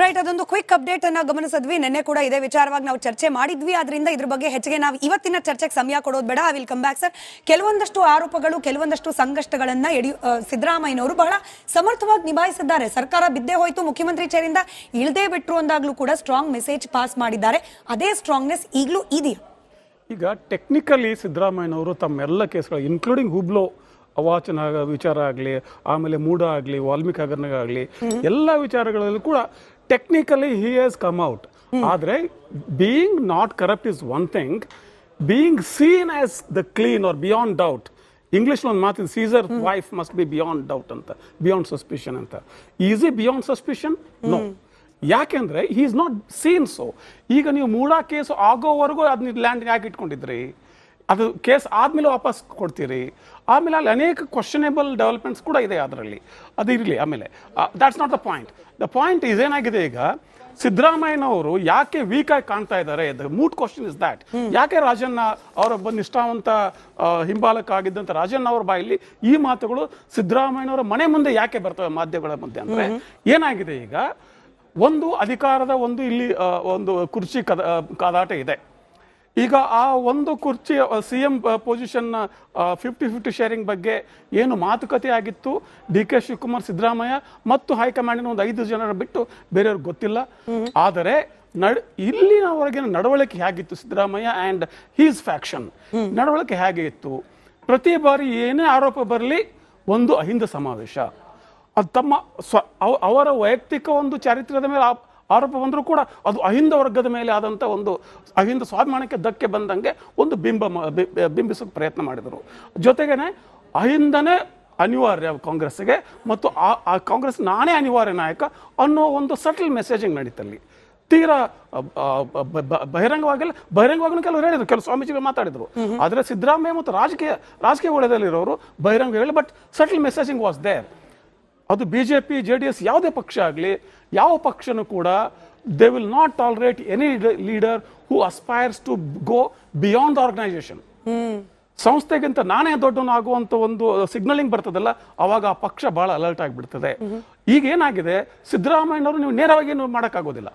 Right, ಅದೊಂದು quick update ಅನ್ನ ಗಮನಿಸಿದ್ವಿ. ನಿನ್ನೆ ಕೂಡ ಇದೇ ವಿಚಾರವಾಗಿ ನಾವು ಚರ್ಚೆ ಮಾಡಿದ್ವಿ. ಆದ್ರಿಂದ ಇದ್ರ ಬಗ್ಗೆ ಹೆಚ್ಚಿಗೆ ನಾವು ಇವತ್ತಿನ ಚರ್ಚೆಗೆ ಸಮಯ ಕೊಡೋದು ಬೇಡ. I will come back sir. ಕೆಲವೊಂದಷ್ಟು ಆರೋಪಗಳು, ಕೆಲವೊಂದಷ್ಟು ಸಂಕಷ್ಟಗಳನ್ನ ಸಿದ್ದರಾಮಯ್ಯನವರು ಬಹಳ ಸಮರ್ಥವಾಗಿ ನಿಭಾಯಿಸಿದ್ದಾರೆ. ಸರ್ಕಾರ ಬಿದ್ದೇ ಹೋಯ್ತು, ಮುಖ್ಯಮಂತ್ರಿ ಚೇರಿಂದ ಇಳದೇ ಬಿಟ್ರು ಅಂದಾಗ್ಲೂ ಕೂಡ ಸ್ಟ್ರಾಂಗ್ ಮೆಸೇಜ್ ಪಾಸ್ ಮಾಡಿದ್ದಾರೆ. ಅದೇ ಸ್ಟ್ರಾಂಗ್ನೆಸ್ ಈಗಲೂ ಇದೆಯಾ? ಈಗ ಟೆಕ್ನಿಕಲಿ ಸಿದ್ದರಾಮಯ್ಯನವರು ತಮ್ಮೆಲ್ಲ ಕೇಸ್ಗಳು ಇನ್ಕ್ಲೂಡಿಂಗ್ ಹುಬ್ಳೋ ಅವಾಚನ ವಿಚಾರ ಆಗಲಿ, ಆಮೇಲೆ ಮೂಡ ಆಗಲಿ, ವಾಲ್ಮೀಕಿ ಹಗರಣ ಆಗಲಿ, ಎಲ್ಲ ವಿಚಾರಗಳಲ್ಲೂ ಕೂಡ technically he has come out. ಆದರೆ being not corrupt is one thing, being seen as the clean or beyond doubt. English ಒಂದು ಮಾತಿದೆ, Caesar wife must be beyond doubt ಅಂತ, ಬಿಯಾಂಡ್ ಸಸ್ಪಿಷನ್ ಅಂತ. Is he beyond suspicion? No. ಯಾಕೆಂದ್ರೆ he is not seen. So ಈಗ ನೀವು ಮೂಡ case ಆಗೋವರೆಗೂ ಅದನ್ನ land ಯಾಕೆ ಇಟ್ಕೊಂಡಿದ್ರಿ? ಅದು ಕೇಸ್ ಆದಮೇಲೆ ವಾಪಸ್ ಕೊಡ್ತೀರಿ. ಆಮೇಲೆ ಅಲ್ಲಿ ಅನೇಕ ಕ್ವಶನೇಬಲ್ ಡೆವಲಪ್ಮೆಂಟ್ಸ್ ಕೂಡ ಇದೆ ಅದರಲ್ಲಿ. ಅದು ಇರಲಿ. ಆಮೇಲೆ that's not the point. The point is ಏನಾಗಿದೆ, ಈಗ ಸಿದ್ದರಾಮಯ್ಯನವರು ಯಾಕೆ ವೀಕ್ ಆಗಿ ಕಾಣ್ತಾ ಇದ್ದಾರೆ? The moot question is that. ಯಾಕೆ ರಾಜಣ್ಣ ಅವರೊಬ್ಬ ನಿಷ್ಠಾವಂತ ಹಿಂಬಾಲಕ ಆಗಿದ್ದಂಥ ರಾಜಣ್ಣ ಅವರ ಬಾಯಲ್ಲಿ ಈ ಮಾತುಗಳು ಸಿದ್ದರಾಮಯ್ಯನವರ ಮನೆ ಮುಂದೆ ಯಾಕೆ ಬರ್ತವೆ ಮಾಧ್ಯಮಗಳ ಮುಂದೆ? ಅಂದರೆ ಏನಾಗಿದೆ, ಈಗ ಒಂದು ಅಧಿಕಾರದ ಇಲ್ಲಿ ಒಂದು ಕುರ್ಚಿ ಕಾದಾಟ ಇದೆ. ಈಗ ಆ ಒಂದು ಕುರ್ಚಿ CM ಪೊಸಿಷನ್ 50-50 ಶೇರಿಂಗ್ ಬಗ್ಗೆ ಏನು ಮಾತುಕತೆ ಆಗಿತ್ತು, DK ಶಿವಕುಮಾರ್, ಸಿದ್ದರಾಮಯ್ಯ ಮತ್ತು ಹೈಕಮಾಂಡಿನ ಒಂದು 5 ಜನರ ಬಿಟ್ಟು ಬೇರೆಯವ್ರಿಗೆ ಗೊತ್ತಿಲ್ಲ. ಆದರೆ ಇಲ್ಲಿನವರೆಗಿನ ನಡವಳಿಕೆ ಹೇಗಿತ್ತು ಸಿದ್ದರಾಮಯ್ಯ ಆ್ಯಂಡ್ ಹೀಸ್ ಫ್ಯಾಕ್ಷನ್ ನಡವಳಿಕೆ ಹೇಗೆ ಇತ್ತು? ಪ್ರತಿ ಬಾರಿ ಏನೇ ಆರೋಪ ಬರಲಿ ಒಂದು ಅಹಿಂದ ಸಮಾವೇಶ, ಅದು ತಮ್ಮ ಅವರ ವೈಯಕ್ತಿಕ ಒಂದು ಚಾರಿತ್ರ್ಯದ ಮೇಲೆ ಆರೋಪ ಬಂದರೂ ಕೂಡ ಅದು ಅಹಿಂದ ವರ್ಗದ ಮೇಲೆ ಆದಂಥ ಒಂದು ಅಹಿಂದ ಸ್ವಾಭಿಮಾನಕ್ಕೆ ಧಕ್ಕೆ ಬಂದಂಗೆ ಒಂದು ಬಿಂಬಿಸೋಕೆ ಪ್ರಯತ್ನ ಮಾಡಿದರು. ಜೊತೆಗೇನೆ ಅಹಿಂದನೇ ಅನಿವಾರ್ಯ ಕಾಂಗ್ರೆಸ್ಗೆ ಮತ್ತು ಆ ಕಾಂಗ್ರೆಸ್ ನಾನೇ ಅನಿವಾರ್ಯ ನಾಯಕ ಅನ್ನೋ ಒಂದು ಸಟಲ್ ಮೆಸೇಜಿಂಗ್ ನಡೀತಲ್ಲಿ. ತೀರಾ ಬಹಿರಂಗವಾಗಲೂ ಕೆಲವರು ಹೇಳಿದ್ರು, ಕೆಲವು ಸ್ವಾಮೀಜಿಗಳು ಮಾತಾಡಿದ್ರು. ಆದರೆ ಸಿದ್ದರಾಮಯ್ಯ ಮತ್ತು ರಾಜಕೀಯ ವಲಯದಲ್ಲಿರೋರು ಬಹಿರಂಗ ಹೇಳಿ, but subtle messaging was there. ಅದು BJP, JDS ಯಾವುದೇ ಪಕ್ಷ ಆಗಲಿ, ಯಾವ ಪಕ್ಷನೂ ಕೂಡ they will not tolerate any leader who aspires to go beyond the organisation. ಸಂಸ್ಥೆಗಿಂತ ನಾನೇ ದೊಡ್ಡವನು ಆಗುವಂತ ಒಂದು ಸಿಗ್ನಲಿಂಗ್ ಬರ್ತದಲ್ಲ, ಅವಾಗ ಆ ಪಕ್ಷ ಬಹಳ ಅಲರ್ಟ್ ಆಗಿಬಿಡ್ತದೆ. ಈಗ ಏನಾಗಿದೆ, ಸಿದ್ದರಾಮಯ್ಯನವರು ನೀವು ನೇರವಾಗಿ ಏನು ಮಾಡೋಕ್ಕಾಗೋದಿಲ್ಲ.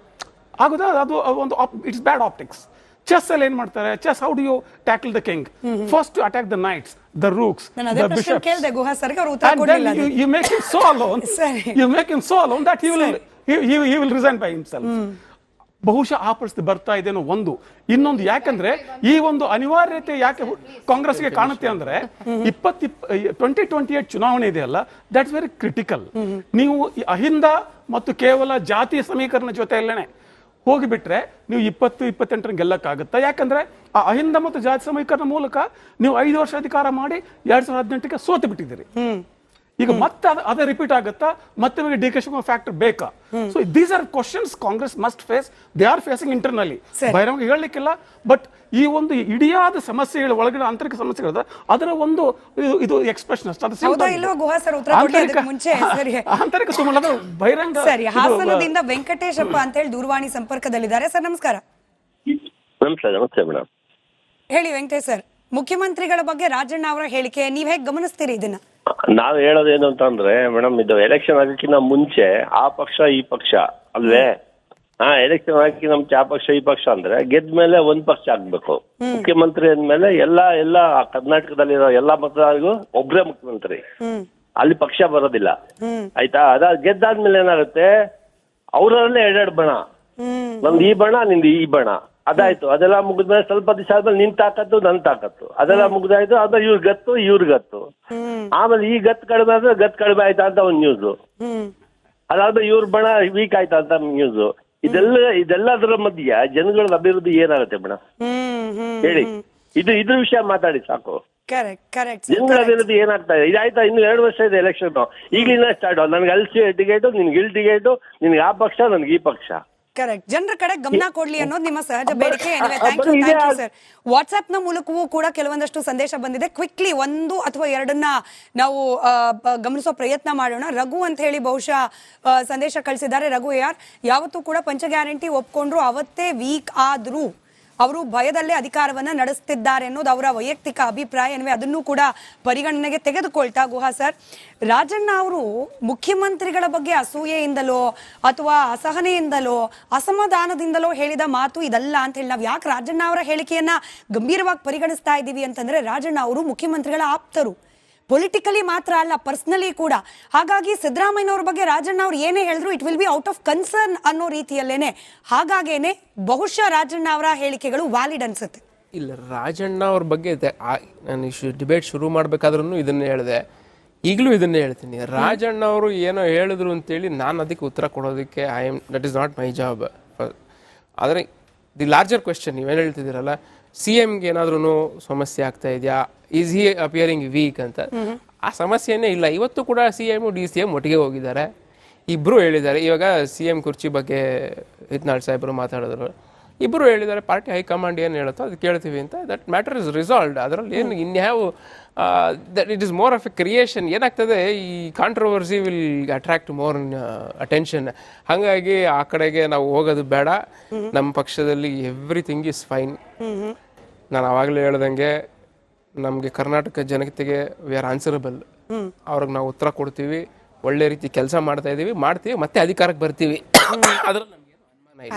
ಆಗೋದ ಅದು ಒಂದು ಇಟ್ಸ್ ಬ್ಯಾಡ್ ಆಪ್ಟಿಕ್ಸ್. ಚೆಸ್ ಅಲ್ಲಿ ಏನ್ ಮಾಡ್ತಾರೆ? Chess, how do you tackle the king? First to attack the knights, the rooks, the bishops, and then you make him so alone. You make him so alone that he will resign by himself. ಬಹುಶಃ ಆ ಪರಿಸ್ಥಿತಿ ಬರ್ತಾ ಇದೇನೋ ಒಂದು. ಇನ್ನೊಂದು, ಯಾಕಂದ್ರೆ ಈ ಒಂದು ಅನಿವಾರ್ಯತೆ ಯಾಕೆ ಕಾಂಗ್ರೆಸ್ಗೆ ಕಾಣುತ್ತೆ ಅಂದ್ರೆ 2028 ಚುನಾವಣೆ ಇದೆಯಲ್ಲ, ದಟ್ಸ್ ವೆರಿ ಕ್ರಿಟಿಕಲ್. ನೀವು ಅಹಿಂದ ಮತ್ತು ಕೇವಲ ಜಾತಿಯ ಸಮೀಕರಣ ಜೊತೆಯಲ್ಲೇನೆ ಹೋಗಿಬಿಟ್ರೆ ನೀವು 2028 ಗೆಲ್ಲಕ್ಕಾಗುತ್ತಾ? ಯಾಕಂದ್ರೆ ಆ ಅಹಿಂದ ಮತ್ತು ಜಾತಿ ಸಮೀಕರಣ ಮೂಲಕ ನೀವು 5 ವರ್ಷ ಅಧಿಕಾರ ಮಾಡಿ 2018ಕ್ಕೆ ಸೋತು ಬಿಟ್ಟಿದ್ದೀರಿ. ಈಗ ಮತ್ತೆ ಅದೇ ರಿಪೀಟ್ ಆಗುತ್ತಾ? ಮತ್ತೆ DK ಶಿವಕುಮಾರ್ ಫ್ಯಾಕ್ಟರ್ ಬೇಕಾ? So these are questions Congress must face. They are facing internally. ಬಹಿರಂಗ ಹೇಳಲಿಕ್ಕಿಲ್ಲ, ಬಟ್ ಈ ಒಂದು ಇಡಿಯಾದ ಸಮಸ್ಯೆಗಳ ಒಳಗಡೆ ಆಂತರಿಕ ಸಮಸ್ಯೆಗಳ ಅದರ ಒಂದು ಇದು ಎಕ್ಸ್ಪ್ರೆಷನ್ ಅಷ್ಟೇ. ಆಂತರಿಕ ಸುಮ್ಮನೆ ಬಹಿರಂಗ. ಹಾಸನದಿಂದ ವೆಂಕಟೇಶಪ್ಪ ಅಂತ ಹೇಳಿ ದೂರವಾಣಿ ಸಂಪರ್ಕದಲ್ಲಿದ್ದಾರೆ. ಸರ್ ನಮಸ್ಕಾರ. ನಮಸ್ತೆ ಮೇಡಮ್. ಹೇಳಿ ವೆಂಕಟೇಶ್ ಸರ್, ಮುಖ್ಯಮಂತ್ರಿಗಳ ಬಗ್ಗೆ ರಾಜಣ್ಣ ಅವರ ಹೇಳಿಕೆ ನೀವ್ ಹೇಗೆ ಗಮನಿಸ್ತೀರಿ ಇದನ್ನ? ನಾವ್ ಹೇಳೋದೇನು ಅಂತಂದ್ರೆ ಮೇಡಮ್, ಇದು ಎಲೆಕ್ಷನ್ ಆಗಕ್ಕಿಂತ ಮುಂಚೆ ಆ ಪಕ್ಷ ಈ ಪಕ್ಷ ಅಲ್ವೇ? ಎಲೆಕ್ಷನ್ ಆಗಕ್ಕಿಂತ ಮುಂಚೆ ಆ ಪಕ್ಷ ಈ ಪಕ್ಷ ಅಂದ್ರೆ ಗೆದ್ದ ಮೇಲೆ ಒಂದ್ ಪಕ್ಷ ಆಗ್ಬೇಕು. ಮುಖ್ಯಮಂತ್ರಿ ಅಂದ್ಮೇಲೆ ಎಲ್ಲಾ ಕರ್ನಾಟಕದಲ್ಲಿರೋ ಎಲ್ಲಾ ಮತದಾರರಿಗೂ ಒಬ್ರೇ ಮುಖ್ಯಮಂತ್ರಿ, ಅಲ್ಲಿ ಪಕ್ಷ ಬರೋದಿಲ್ಲ. ಆಯ್ತಾ? ಗೆದ್ದಾದ್ಮೇಲೆ ಏನಾಗುತ್ತೆ, ಅವರಲ್ಲೇ ಎರಡೆರಡು ಬಣ, ನಮ್ದು ಈ ಬಣ, ನಿಂದು ಈ ಬಣ. ಅದಾಯ್ತು. ಅದೆಲ್ಲ ಮುಗಿದ್ಮೇಲೆ ಸ್ವಲ್ಪ ದಿವಸ ಆದ್ಮೇಲೆ ನಿನ್ ತಾಕತ್ತು ನನ್ ತಾಕತ್ತು ಅದೆಲ್ಲ ಮುಗ್ದಾಯ್ತು. ಆಮೇಲೆ ಇವ್ರ ಗತ್ತು ಆಮೇಲೆ ಈ ಗತ್ತು ಕಡಿಮೆ ಆದ್ರೆ ಗತ್ತು ಕಡಿಮೆ ಆಯ್ತಾ ಅಂತ ಒಂದ್ ನ್ಯೂಸ್. ಅದಾದ್ಮೇಲೆ ಇವ್ರ ಬಣ ವೀಕ್ ಆಯ್ತಾ ಅಂತ ನ್ಯೂಸ್. ಇದೆಲ್ಲದರ ಮಧ್ಯ ಜನಗಳ ಅಭಿವೃದ್ಧಿ ಏನಾಗುತ್ತೆ ಮೇಡಮ್ ಹೇಳಿ? ಇದ್ರ ವಿಷಯ ಮಾತಾಡಿ ಸಾಕು. ಜನಗಳ ಅಭಿವೃದ್ಧಿ ಏನಾಗ್ತಾ ಇದೆ? ಇದಾಯ್ತಾ? ಇನ್ನು 2 ವರ್ಷ ಇದೆ ಎಲೆಕ್ಷನ್. ಈಗಲಿಂದ ಸ್ಟಾರ್ಟ್. ನನ್ಗೆ ಅಲ್ಲಿ ಟಿಕೆಟು, ನಿನ್ಗೆ ಇಲ್ಲಿ ಟಿಕೆಟು, ನಿನ್ಗೆ ಆ ಪಕ್ಷ, ನನ್ಗೆ ಈ ಪಕ್ಷ. ಕರೆಕ್ಟ್. ಜನರ ಕಡೆ ಗಮನ ಕೊಡ್ಲಿ ಅನ್ನೋದು ನಿಮ್ಮ ಸಹಜ ಬೇಡಿಕೆ. Thank you sir. ವಾಟ್ಸ್ಆಪ್ ನ ಮೂಲಕವೂ ಕೂಡ ಕೆಲವೊಂದಷ್ಟು ಸಂದೇಶ ಬಂದಿದೆ. ಕ್ವಿಕ್ಲಿ 1 ಅಥವಾ 2 ನಾವು ಗಮನಿಸೋ ಪ್ರಯತ್ನ ಮಾಡೋಣ. ರಘು ಅಂತ ಹೇಳಿ ಬಹುಶಃ ಸಂದೇಶ ಕಳಿಸಿದ್ದಾರೆ. ರಘು ಯಾವತ್ತೂ ಕೂಡ ಪಂಚ ಗ್ಯಾರಂಟಿ ಒಪ್ಕೊಂಡ್ರು, ಅವತ್ತೇ ವೀಕ್ ಆದ್ರು ಅವರು ಭಯದಲ್ಲೇ ಅಧಿಕಾರವನ್ನ ನಡೆಸ್ತಿದ್ದಾರೆ ಅನ್ನೋದು ಅವರ ವೈಯಕ್ತಿಕ ಅಭಿಪ್ರಾಯವೇ. ಅದನ್ನು ಕೂಡ ಪರಿಗಣನೆಗೆ ತೆಗೆದುಕೊಳ್ತಾ ಗುಹಾ ಸರ್, ರಾಜಣ್ಣ ಅವರು ಮುಖ್ಯಮಂತ್ರಿಗಳ ಬಗ್ಗೆ ಅಸೂಯೆಯಿಂದಲೋ ಅಥವಾ ಅಸಹನೆಯಿಂದಲೋ ಅಸಮಾಧಾನದಿಂದಲೋ ಹೇಳಿದ ಮಾತು ಇದಲ್ಲ ಅಂತ ಹೇಳಿ ನಾವು ಯಾಕೆ ರಾಜಣ್ಣ ಅವರ ಹೇಳಿಕೆಯನ್ನ ಗಂಭೀರವಾಗಿ ಪರಿಗಣಿಸ್ತಾ ಇದ್ದೀವಿ ಅಂತಂದ್ರೆ, ರಾಜಣ್ಣ ಅವರು ಮುಖ್ಯಮಂತ್ರಿಗಳ ಆಪ್ತರು, ಪೊಲಿಟಿಕಲಿ ಮಾತ್ರ ಅಲ್ಲ ಪರ್ಸನಲಿ ಕೂಡ. ಹಾಗಾಗಿ ಸಿದ್ದರಾಮಯ್ಯನವ್ರ ಬಗ್ಗೆ ರಾಜಣ್ಣ ಅವ್ರು ಏನೇ ಹೇಳಿದ್ರು it will be out of concern ಅನ್ನೋ ರೀತಿಯಲ್ಲೇನೆ. ಹಾಗಾಗೇನೆ ಬಹುಶಃ ರಾಜಣ್ಣ ಅವರ ಹೇಳಿಕೆಗಳು ವ್ಯಾಲಿಡ್ ಅನ್ಸುತ್ತೆ. ಇಲ್ಲ, ರಾಜಣ್ಣ ಅವ್ರ ಬಗ್ಗೆ ನಾನು ಡಿಬೇಟ್ ಶುರು ಮಾಡ್ಬೇಕಾದ್ರೂ ಇದನ್ನೇ ಹೇಳಿದೆ, ಈಗಲೂ ಇದನ್ನೇ ಹೇಳ್ತೀನಿ. ರಾಜಣ್ಣ ಅವರು ಏನೋ ಹೇಳಿದ್ರು ಅಂತೇಳಿ ನಾನು ಅದಕ್ಕೆ ಉತ್ತರ ಕೊಡೋದಕ್ಕೆ that is not my job. ಆದರೆ ದಿ ಲಾರ್ಜರ್ ಕ್ವೆಶ್ಚನ್ ನೀವೇನು ಹೇಳ್ತಿದ್ದೀರಲ್ಲ, ಸಿ ಎಂಗೆ ಏನಾದ್ರೂ ಸಮಸ್ಯೆ ಆಗ್ತಾ ಇದೆಯಾ, ಈಸ್ ಹಿ ಅಪಿಯರಿಂಗ್ ವೀಕ್ ಅಂತ, ಆ ಸಮಸ್ಯೆನೇ ಇಲ್ಲ. ಇವತ್ತು ಕೂಡ CM DCM ಒಟ್ಟಿಗೆ ಹೋಗಿದ್ದಾರೆ, ಇಬ್ಬರು ಹೇಳಿದ್ದಾರೆ. ಇವಾಗ CM ಕುರ್ಚಿ ಬಗ್ಗೆ ಹಿತ್ನಾಳ್ ಸಾಹೇಬರು ಮಾತಾಡಿದ್ರು, ಇಬ್ಬರು ಹೇಳಿದ್ದಾರೆ ಪಾರ್ಟಿ ಹೈಕಮಾಂಡ್ ಏನು ಹೇಳುತ್ತೋ ಅದು ಕೇಳ್ತೀವಿ ಅಂತ. That matter is resolved. ಅದರಲ್ಲಿ ಏನು ಇನ್ಯಾವ that it is more of A creation. ಏನಾಗ್ತದೆ, ಈ controversy will attract more attention. ಹಾಗಾಗಿ ಆ ಕಡೆಗೆ ನಾವು ಹೋಗೋದು ಬೇಡ. ನಮ್ಮ ಪಕ್ಷದಲ್ಲಿ ಎವ್ರಿಥಿಂಗ್ ಇಸ್ ಫೈನ್. ನಾನು ಆವಾಗಲೇ ಹೇಳ್ದಂಗೆ ನಮಗೆ ಕರ್ನಾಟಕ ಜನತೆಗೆ ವಿ ಆರ್ ಆನ್ಸರಬಲ್. ಅವ್ರಿಗೆ ನಾವು ಉತ್ತರ ಕೊಡ್ತೀವಿ, ಒಳ್ಳೆ ರೀತಿ ಕೆಲಸ ಮಾಡ್ತೀವಿ, ಮತ್ತೆ ಅಧಿಕಾರಕ್ಕೆ ಬರ್ತೀವಿ. ಅದ್ರಲ್ಲಿ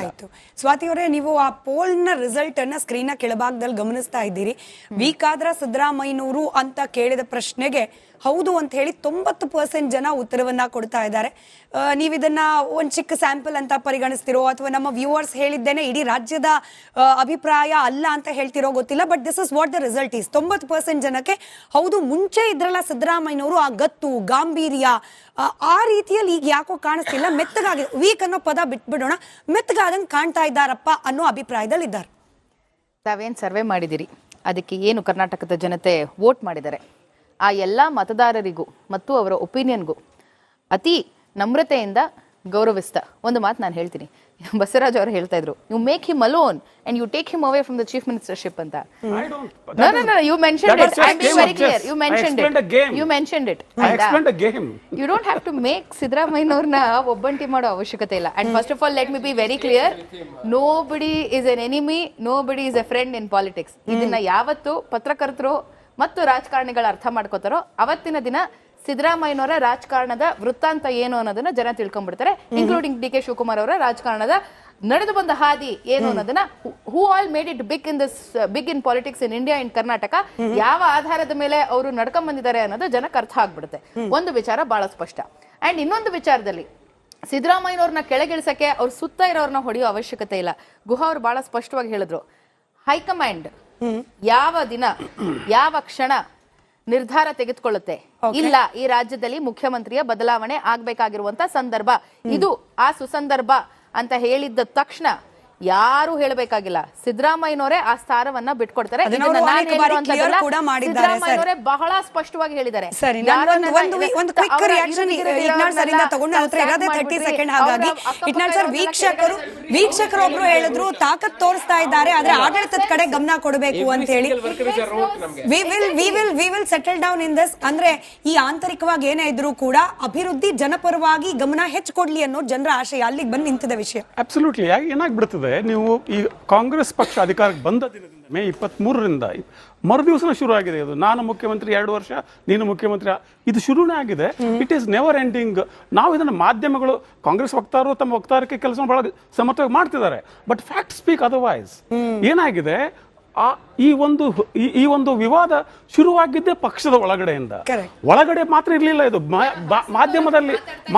ಆಯ್ತು. ಸ್ವಾತಿ ಅವರೇ, ನೀವು ಆ ಪೋಲ್ನ ರಿಸಲ್ಟ್ ಅನ್ನ ಸ್ಕ್ರೀನ್ ಕೆಳಭಾಗದಲ್ಲಿ ಗಮನಿಸ್ತಾ ಇದ್ದೀರಿ. ವೀಕ್ ಆದ್ರ ಸಿದ್ದರಾಮಯ್ಯನವರು ಅಂತ ಕೇಳಿದ ಪ್ರಶ್ನೆಗೆ ಹೌದು ಅಂತ ಹೇಳಿ 90% ಜನ ಉತ್ತರವನ್ನ ಕೊಡ್ತಾ ಇದ್ದಾರೆ. ನೀವಿದನ್ನ ಒಂದು ಚಿಕ್ಕ ಸ್ಯಾಂಪಲ್ ಅಂತ ಪರಿಗಣಿಸ್ತಿರೋ ಅಥವಾ ನಮ್ಮ ವ್ಯೂವರ್ಸ್ ಹೇಳಿದ್ದೇನೆ ಇಡೀ ರಾಜ್ಯದ ಅಭಿಪ್ರಾಯ ಅಲ್ಲ ಅಂತ ಹೇಳ್ತಿರೋ ಗೊತ್ತಿಲ್ಲ. But this is what the result is. 90% ಜನಕ್ಕೆ ಹೌದು, ಮುಂಚೆ ಇದ್ರಲ್ಲ ಸಿದ್ದರಾಮಯ್ಯನವರು ಆ ಗತ್ತು ಗಾಂಭೀರ್ಯ ಆ ರೀತಿಯಲ್ಲಿ ಈಗ ಯಾಕೋ ಕಾಣಿಸ್ತಿಲ್ಲ, ಮೆತ್ತಗಾಗಿ ವೀಕ್ ಅನ್ನೋ ಪದ ಬಿಟ್ಬಿಡೋಣ, ಮೆತ್ತಗಾದಂಗೆ ಕಾಣ್ತಾ ಇದ್ದಾರಪ್ಪ ಅನ್ನೋ ಅಭಿಪ್ರಾಯದಲ್ಲಿ ಇದ್ದಾರೆ. ತಾವೇನು ಸರ್ವೆ ಮಾಡಿದಿರಿ, ಅದಕ್ಕೆ ಏನು ಕರ್ನಾಟಕದ ಜನತೆ ವೋಟ್ ಮಾಡಿದ್ದಾರೆ, ಆ ಎಲ್ಲ ಮತದಾರರಿಗೂ ಮತ್ತು ಅವರ ಒಪಿನಿಯನ್ಗೂ ಅತಿ ನಮ್ರತೆಯಿಂದ ಗೌರವಿಸ್ತಾ ಒಂದು ಮಾತು ನಾನು ಹೇಳ್ತೀನಿ. ಬಸವರಾಜ್ ಅವರು ಹೇಳ್ತಾ ಇದ್ರು, you make him alone and you take him away from the chief ministership ಅಂತ. You mentioned it. I am being very clear. You mentioned it. You don't have to make ಸಿದ್ದರಾಮಯ್ಯನವ್ರನ್ನ ಒಬ್ಬಂಟಿ ಮಾಡೋ ಅವಶ್ಯಕತೆ ಇಲ್ಲ. And first of all let me be very clear, nobody is an enemy, nobody is a friend in politics. ಇದನ್ನ ಯಾವತ್ತು ಪತ್ರಕರ್ತರು ಮತ್ತು ರಾಜಕಾರಣಿಗಳು ಅರ್ಥ ಮಾಡ್ಕೋತಾರೋ ಅವತ್ತಿನ ದಿನ ಸಿದ್ದರಾಮಯ್ಯನವರ ರಾಜಕಾರಣದ ವೃತ್ತಾಂತ ಏನು ಅನ್ನೋದನ್ನ ಜನ ತಿಳ್ಕೊಂಡ್ಬಿಡ್ತಾರೆ, ಇನ್ಕ್ಲೂಡಿಂಗ್ DK ಶಿವಕುಮಾರ್ ಅವರ ರಾಜಕಾರಣದ ನಡೆದು ಬಂದ ಹಾದಿ ಏನು ಅನ್ನೋದನ್ನ. Who all made it big in politics in India, in Karnataka, ಯಾವ ಆಧಾರದ ಮೇಲೆ ಅವರು ನಡ್ಕೊಂಡ್ ಬಂದಿದ್ದಾರೆ ಅನ್ನೋದು ಜನಕ್ಕೆ ಅರ್ಥ ಆಗ್ಬಿಡುತ್ತೆ. ಒಂದು ವಿಚಾರ ಬಹಳ ಸ್ಪಷ್ಟ. ಅಂಡ್ ಇನ್ನೊಂದು ವಿಚಾರದಲ್ಲಿ ಸಿದ್ದರಾಮಯ್ಯನವ್ರನ್ನ ಕೆಳಗಿಳಿಸಕ್ಕೆ ಅವ್ರ ಸುತ್ತ ಇರೋರ್ನ ಹೊಡೆಯೋ ಅವಶ್ಯಕತೆ ಇಲ್ಲ. ಗುಹಾ ಅವರು ಬಹಳ ಸ್ಪಷ್ಟವಾಗಿ ಹೇಳಿದ್ರು, ಹೈಕಮಾಂಡ್ ಯಾವ ದಿನ ಯಾವ ಕ್ಷಣ ನಿರ್ಧಾರ ತೆಗೆದುಕೊಳ್ಳುತ್ತೆ, ಇಲ್ಲ ಈ ರಾಜ್ಯದಲ್ಲಿ ಮುಖ್ಯಮಂತ್ರಿಯ ಬದಲಾವಣೆ ಆಗ್ಬೇಕಾಗಿರುವಂತ ಸಂದರ್ಭ ಇದು, ಆ ಸುಸಂದರ್ಭ ಅಂತ ಹೇಳಿದ್ದ ತಕ್ಷಣ ಯಾರು ಹೇಳಬೇಕಾಗಿಲ್ಲ, ಸಿದ್ದರಾಮಯ್ಯನವರೇ ಆ ಸ್ಥಾನವನ್ನ ಬಿಟ್ಕೊಡ್ತಾರೆ. ಸಿದ್ದರಾಮಯ್ಯನವರೇ ಬಹಳ ಸ್ಪಷ್ಟವಾಗಿ ಹೇಳಿದ್ದಾರೆ. ವೀಕ್ಷಕರೊಬ್ರು ಹೇಳಿದ್ರು ತಾಕತ್ ತೋರಿಸ್ತಾ ಇದ್ದಾರೆ, ಆದ್ರೆ ಆಡಳಿತದ ಕಡೆ ಗಮನ ಕೊಡಬೇಕು ಅಂತ ಹೇಳಿ. We will settle down in this. ಅಂದ್ರೆ ಈ ಆಂತರಿಕವಾಗಿ ಏನೇ ಇದ್ರು ಕೂಡ ಅಭಿವೃದ್ಧಿ ಜನಪರವಾಗಿ ಗಮನ ಹೆಚ್ಚು ಕೊಡ್ಲಿ ಅನ್ನೋ ಜನರ ಆಶಯ ಅಲ್ಲಿಗೆ ಬಂದು ನಿಂತಿದೆ ವಿಷಯ. ಅಬ್ಸಲ್ಯೂಟ್ಲಿ. ಏನಾಗ್ಬಿಡ್ತದೆ, ನೀವು ಈ ಕಾಂಗ್ರೆಸ್ ಪಕ್ಷ ಅಧಿಕಾರಕ್ಕೆ ಬಂದ ದಿನದಿಂದ ಮೇ 23ರಿಂದ ಮರುದಿವಸನ ಶುರು ಆಗಿದೆ ಇದು. ನಾನು ಮುಖ್ಯಮಂತ್ರಿ 2 ವರ್ಷ, ನೀನು ಮುಖ್ಯಮಂತ್ರಿ, ಇದು ಶುರುನೇ ಆಗಿದೆ. It is never ending. ನಾವು ಇದನ್ನು ಮಾಧ್ಯಮಗಳು, ಕಾಂಗ್ರೆಸ್ ವಕ್ತಾರರು ತಮ್ಮ ವಕ್ತಾರಕ್ಕೆ ಕೆಲಸ ಬಹಳ ಸಮರ್ಥವಾಗಿ ಮಾಡ್ತಿದ್ದಾರೆ. But fact speak otherwise. ಏನಾಗಿದೆ, ಈ ಒಂದು ವಿವಾದ ಶುರುವಾಗಿದ್ದೇ ಪಕ್ಷದ ಒಳಗಡೆಯಿಂದ. ಒಳಗಡೆ ಮಾತ್ರ ಇರ್ಲಿಲ್ಲ, ಇದು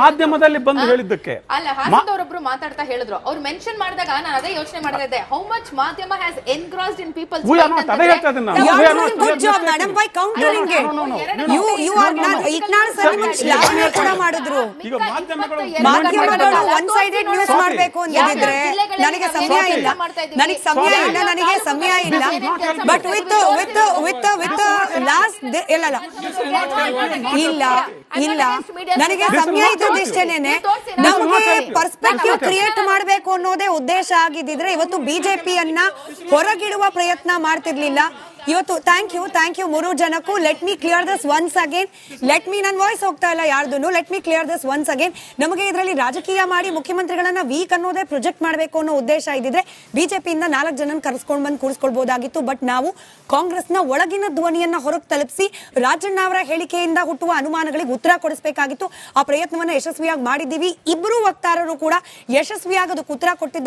ಮಾಧ್ಯಮದಲ್ಲಿ ಬಂದು ಹೇಳಿದ್ದಕ್ಕೆ. ಅಲ್ಲ, ಹಾಸನದವರೊಬ್ರು ಮಾತಾಡ್ತಾ ಹೇಳಿದ್ರು, ಅವ್ರು ಮೆನ್ಷನ್ ಮಾಡಿದಾಗ ನಾನು ಅದೇ ಯೋಚನೆ ಮಾಡ್ತಾ ಇದ್ದೆ, ಹೌ ಮಚ್ ಮಾಧ್ಯಮ has engrossed in people's mind ಅಂತ. ಅದೇ ಹೇಳ್ತಾ ಇದ್ದೀನಿ ನಾನು. Good job madam by countering it. You are not ಇಕ್ನಾಳ್ ಸರ್ ಶ್ಲಾಘನೆ ಕೂಡ ಮಾಡಿದ್ರು. ಈಗ ಮಾಧ್ಯಮಗಳು ಒನ್ ಸೈಡೆಡ್ ನ್ಯೂಸ್ ಮಾಡಬೇಕು ಅಂದಿದ್ರೆ ನನಗೆ ಸಮಯ ಇಲ್ಲ, ನನಗೆ ಸಮಯ ಇಲ್ಲ. ಬಟ್ ವಿತ್ ಲಾಸ್ಟ್ ಇಲ್ಲ ನನಗೆ ಸಮಯ ಇದ್ದಷ್ಟೇನೆ ನಮಗೆ ಪರ್ಸ್ಪೆಕ್ಟಿವ್ ಕ್ರಿಯೇಟ್ ಮಾಡಬೇಕು ಅನ್ನೋದೇ ಉದ್ದೇಶ ಆಗಿದ್ದಿದ್ರೆ ಇವತ್ತು ಬಿಜೆಪಿಯನ್ನ ಹೊರಗಿಡುವ ಪ್ರಯತ್ನ ಮಾಡ್ತಿರ್ಲಿಲ್ಲ. ಇವತ್ತು ಥ್ಯಾಂಕ್ ಯು ಮೂರು ಜನಕ್ಕೂ. Let me clear this once again. ನನ್ನ ವಾಯ್ಸ್ ಹೋಗ್ತಾ ಇಲ್ಲ ಯಾರ್ದು. Let me clear this once again. ನಮಗೆ ಇದರಲ್ಲಿ ರಾಜಕೀಯ ಮಾಡಿ ಮುಖ್ಯಮಂತ್ರಿಗಳನ್ನ ವೀಕ್ ಅನ್ನೋದೇ ಪ್ರೊಜೆಕ್ಟ್ ಮಾಡಬೇಕು ಅನ್ನೋ ಉದ್ದೇಶ ಇದ್ದಿದ್ರೆ ಬಿಜೆಪಿಯಿಂದ 4 ಜನನ ಕರೆಸ್ಕೊಂಡು ಬಂದು ಕೂರಿಸ್ಕೊಳ್ಬಹುದಾಗಿತ್ತು. ಬಟ್ ನಾವು ಕಾಂಗ್ರೆಸ್ನ ಒಳಗಿನ ಧ್ವನಿಯನ್ನ ಹೊರಗೆ ತಲುಪಿಸಿ ರಾಜಣ್ಣ ಅವರ ಹೇಳಿಕೆಯಿಂದ ಹುಟ್ಟುವ ಅನುಮಾನಗಳಿಗೆ ಉತ್ತರ ಕೊಡಿಸಬೇಕಾಗಿತ್ತು. ಆ ಪ್ರಯತ್ನವನ್ನ ಯಶಸ್ವಿಯಾಗಿ ಮಾಡಿದ್ದೀವಿ. ಇಬ್ಬರು ವಕ್ತಾರರು ಕೂಡ ಯಶಸ್ವಿಯಾಗಿ ಅದಕ್ಕೆ ಉತ್ತರ ಕೊಟ್ಟಿದ್ದಾರೆ.